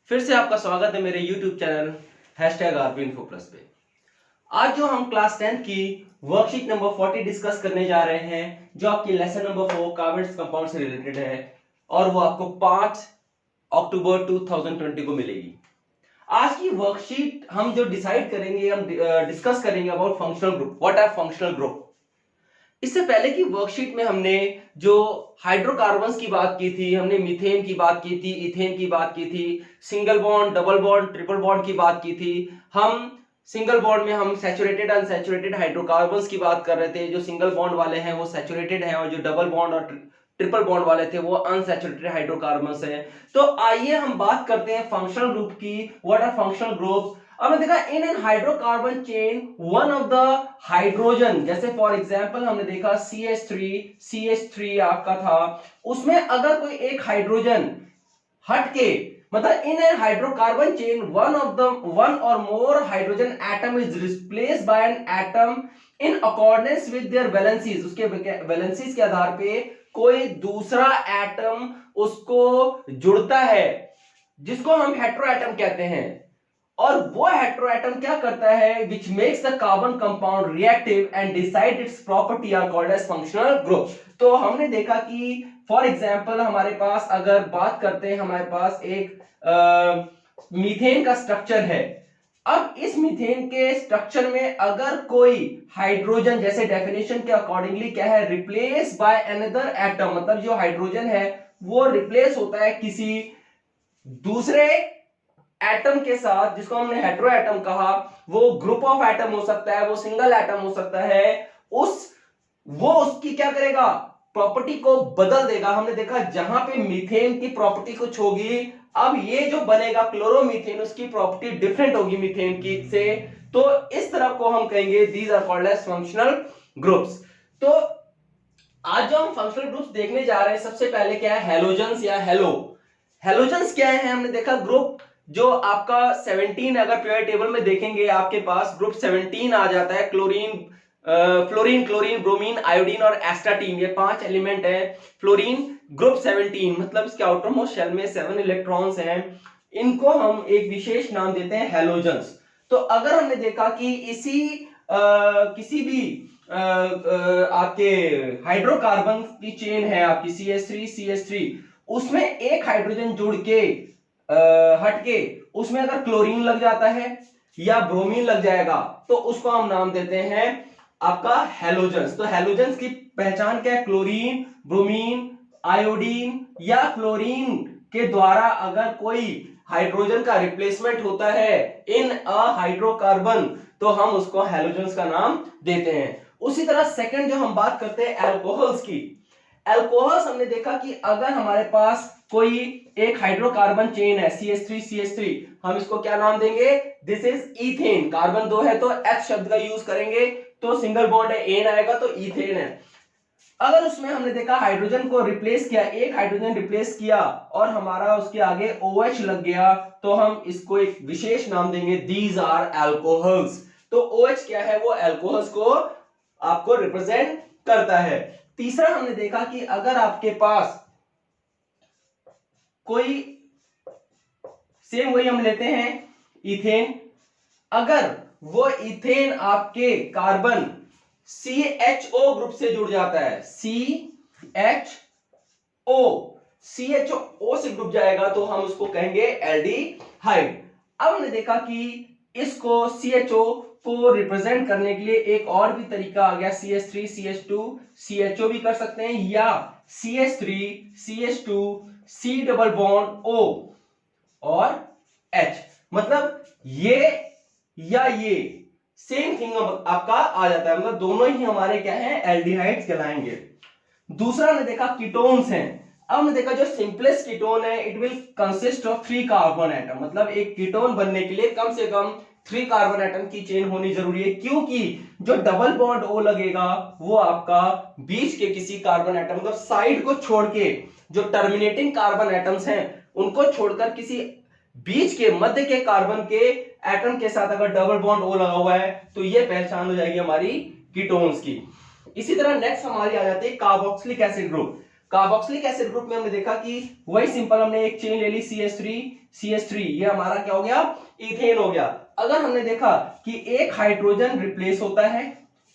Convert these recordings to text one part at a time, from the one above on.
फिर से आपका स्वागत है मेरे YouTube चैनल #RPInfoPlus पे। आज जो हम क्लास 10 की वर्कशीट नंबर 40 डिस्कस करने जा रहे हैं, जो आपकी लेसन नंबर 4 कार्बन कंपाउंड से रिलेटेड है और वो आपको 5 अक्टूबर 2020 को मिलेगी। आज की वर्कशीट हम जो डिसाइड करेंगे, हम डिस्कस करेंगे about functional group. What are functional group? इससे पहले की वर्कशीट में हमने जो हाइड्रोकार्बन्स की बात की थी, हमने मीथेन की बात की थी, इथेन की बात की थी, single bond, double bond, triple bond की बात की थी। हम सिंगल बॉन्ड में हम सैचुरेटेड अनसैचुरेटेड हाइड्रोकार्बन्स की बात कर रहे थे। जो सिंगल बॉन्ड वाले हैं वो सैचुरेटेड हैं और जो डबल बॉन्ड और ट्रिपल बॉन्ड वाले थे वो अनसैचुरेटेड हाइड्रोकार्बन्स हैं। तो आइए हम बात करते हैं फंक्शनल ग्रुप की। What are functional groups? अब हमने देखा in an hydrocarbon chain one of the hydrogen, जैसे फॉर एग्जांपल हमने देखा CH3 आपका था, उसमें अगर कोई एक हाइड्रोजन हटके, मतलब in an hydrocarbon chain one और more hydrogen atom is replaced by an atom in accordance with their valencies, उसके वैलेंसीज के आधार पे कोई दूसरा एटम उसको जुड़ता है, जिसको हम हेटेरो एटम कहते हैं। और वो हेटेरोएटम क्या करता है, which makes the carbon compound reactive and decide its property are called as functional group. तो हमने देखा कि फॉर एग्जांपल हमारे पास अगर बात करते हैं, हमारे पास एक मीथेन का स्ट्रक्चर है। अब इस मीथेन के स्ट्रक्चर में अगर कोई हाइड्रोजन, जैसे डेफिनेशन के अकॉर्डिंगली क्या है, रिप्लेस बाय अनदर एटम, मतलब जो हाइड्रोजन है वो रिप्लेस होता है किसी दूसरे एटम के साथ, जिसको हमने हेटेरो एटम कहा। वो ग्रुप ऑफ एटम हो सकता है, वो सिंगल एटम हो सकता है। वो उसकी क्या करेगा, प्रॉपर्टी को बदल देगा। हमने देखा जहां पे मीथेन की प्रॉपर्टी कुछ होगी, अब ये जो बनेगा क्लोरोमीथेन, उसकी प्रॉपर्टी डिफरेंट होगी मीथेन की से। तो इस तरह को हम कहेंगे these are called as functional groups. तो आज जो हम फंक्शनल ग्रुप्स देखने जा रहे हैं, सबसे पहले क्या है, हेलोजन्स या हेलोजन्स क्या है? हमने देखा ग्रुप जो आपका 17, अगर पीरियड टेबल में देखेंगे आपके पास ग्रुप 17 आ जाता है। फ्लोरीन, क्लोरीन, ब्रोमीन, आयोडीन और एस्टाटीन, ये 5 एलिमेंट है। फ्लोरीन ग्रुप 17, मतलब इसके आउटर मोस्ट शेल में 7 इलेक्ट्रॉन्स हैं। इनको हम एक विशेष नाम देते हैं हेलोजन्स। तो अगर हमने देखा कि किसी भी आपके हाइड्रोकार्बन की चेन है आपकी CH3, उसमें एक हाइड्रोजन जुड़ के हटके उसमें अगर क्लोरीन लग जाता है या ब्रोमीन लग जाएगा, तो उसको हम नाम देते हैं आपका हेलोजन्स। तो हेलोजन्स की पहचान क्या है? क्लोरीन, ब्रोमीन, आयोडीन या फ्लोरीन के द्वारा अगर कोई हाइड्रोजन का रिप्लेसमेंट होता है इन अ हाइड्रोकार्बन, तो हम उसको हेलोजन्स का नाम देते हैं। उसी तरह सेकंड जो हम बात करते हैं अल्कोहल्स की। अल्कोहल्स हमने देखा कि अगर हमारे पास कोई एक हाइड्रोकार्बन चेन है CH3, हम इसको क्या नाम देंगे? This is ethane. कार्बन 2 है तो H शब्द का यूज करेंगे, तो सिंगल बॉन्ड है, एन आएगा तो इथेन है। अगर उसमें हमने देखा हाइड्रोजन को रिप्लेस किया, एक हाइड्रोजन रिप्लेस किया और हमारा उसके आगे OH लग गया, तो हम इसको एक विशेष नाम देंगे, दीज आर अल्कोहल्स। तो OH क्या है? वो अल्कोहल्स को आपको रिप्रेजेंट करता है। तीसरा हमने देखा कि अगर आपके पास कोई, सेम वही हम लेते हैं इथेन, अगर वो इथेन आपके कार्बन CHO ग्रुप से जुड़ जाता है, CHO से जुड़ जाएगा, तो हम उसको कहेंगे एल्डिहाइड। अब हमने देखा कि इसको CHO को रिप्रेजेंट करने के लिए एक और भी तरीका आ गया, CH3, CH2, CHO भी कर सकते हैं, या CH3, CH2, C double bond O और H, मतलब ये या ये सेम थिंग आपका आ जाता है, मतलब दोनों ही हमारे क्या है, एल्डिहाइड्स कहलाएंगे। दूसरा हमने देखा कीटोन्स हैं। अब हमने देखा जो सिंपलेस्ट कीटोन है, it will consist of 3 carbon atom, मतलब एक कीटोन बनने के लिए कम से कम 3 कार्बन एटम की चेन होनी जरूरी है, क्योंकि जो डबल बॉन्ड O लगेगा वो आपका बीच के किसी कार्बन एटम, मतलब साइड को छोड़ के, जो टर्मिनेटिंग कार्बन एटम्स हैं उनको छोड़कर किसी बीच के मध्य के कार्बन के एटम के साथ अगर डबल बॉन्ड O लगा हुआ है, तो ये पहचान हो जाएगी हमारी कीटोन्स की। इसी तरह नेक्स्ट हमारी आ जाती है carboxylic acid group. Carboxylic acid group में हमने देखा कि वही सिंपल हमने एक चेन ले ली CH3 ये हमारा क्या हो गया, इथेन हो गया। अगर हमने देखा कि एक हाइड्रोजन रिप्लेस होता है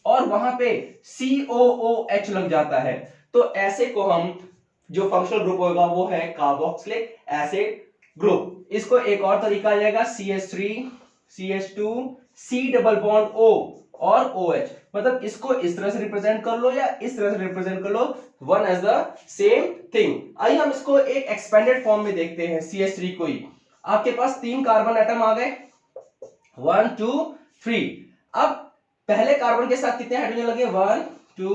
और वहां पे COOH लग जाता है, तो ऐसे को हम जो फंक्शनल ग्रुप होगा वो है कार्बोक्सिलिक एसिड ग्रुप। इसको एक और तरीका आ जाएगा CH3 CH2 C double bond O और OH, मतलब इसको इस तरह से रिप्रेजेंट कर लो या इस तरह से रिप्रेजेंट कर लो, one as the same thing. आइए हम इसको एक एक्सपेंडेड फॉर्म में देखते हैं। CH3 को ही आपके पास 3 कार्बन एटम आ गए, 1 2 3। अब पहले कार्बन के साथ कितने हाइड्रोजन लगे, 1 2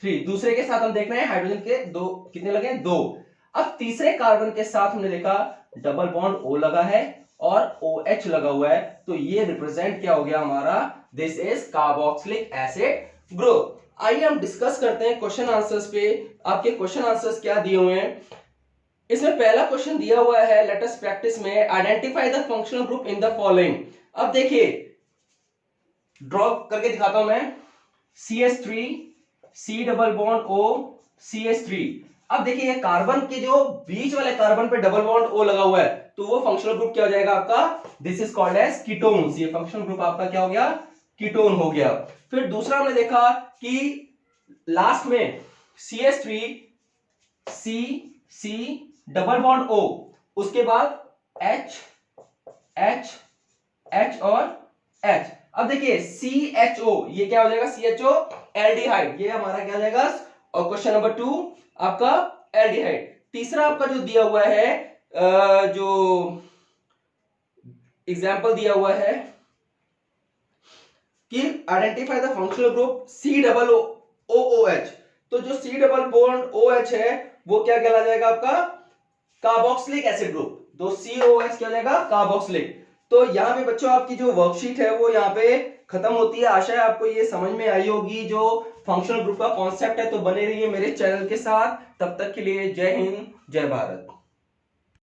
3। दूसरे के साथ हम देख रहे हैं हाइड्रोजन के दो कितने लगे, 2। अब तीसरे कार्बन के साथ हमने देखा डबल बॉन्ड O लगा है और OH लगा हुआ है, तो ये रिप्रेजेंट क्या हो गया हमारा, this is carboxylic acid group. आइए हम डिस्कस करते हैं क्वेश्चन आंसर्स पे। आपके क्वेश्चन आंसर्स क्या दिए हुए हैं। इसमें पहला क्वेश्चन दिया हुआ है, लेट अस प्रैक्टिस में identify the functional group in the following. अब देखिए ड्रॉ करके दिखाता हूं मैं, CH3 C double bond O CH3। अब देखिए ये कार्बन के जो बीच वाले कार्बन पे डबल बॉन्ड O लगा हुआ है, तो वो फंक्शनल ग्रुप क्या हो जाएगा आपका, this is called as ketones. ये फंक्शनल ग्रुप आपका क्या हो गया, कीटोन हो गया। फिर दूसरा हमने देखा कि लास्ट में CH3 C double bond O, उसके बाद H H H और H। अब देखिए CHO, ये क्या हो जाएगा, CHO एल्डिहाइड, ये हमारा क्या हो जाएगा। और क्वेश्चन नंबर 2 आपका एल्डिहाइड। तीसरा आपका जो दिया हुआ है, जो एग्जाम्पल दिया हुआ है कि identify the functional group C double OOH, तो जो C डबल बॉन्ड OH है वो क्या कहला जाएगा आपका, कार्बोक्सिलिक एसिड ग्रुप। तो COOH क्या हो जाएगा, कार्बोक्सिलिक। तो यहाँ पे बच्चों आपकी जो वर्कशीट है वो यहाँ पे खत्म होती है। आशा है आपको ये समझ में आई होगी जो फंक्शनल ग्रुप का कॉन्सेप्ट है। तो बने रहिए मेरे चैनल के साथ, तब तक के लिए जय हिंद जय भारत।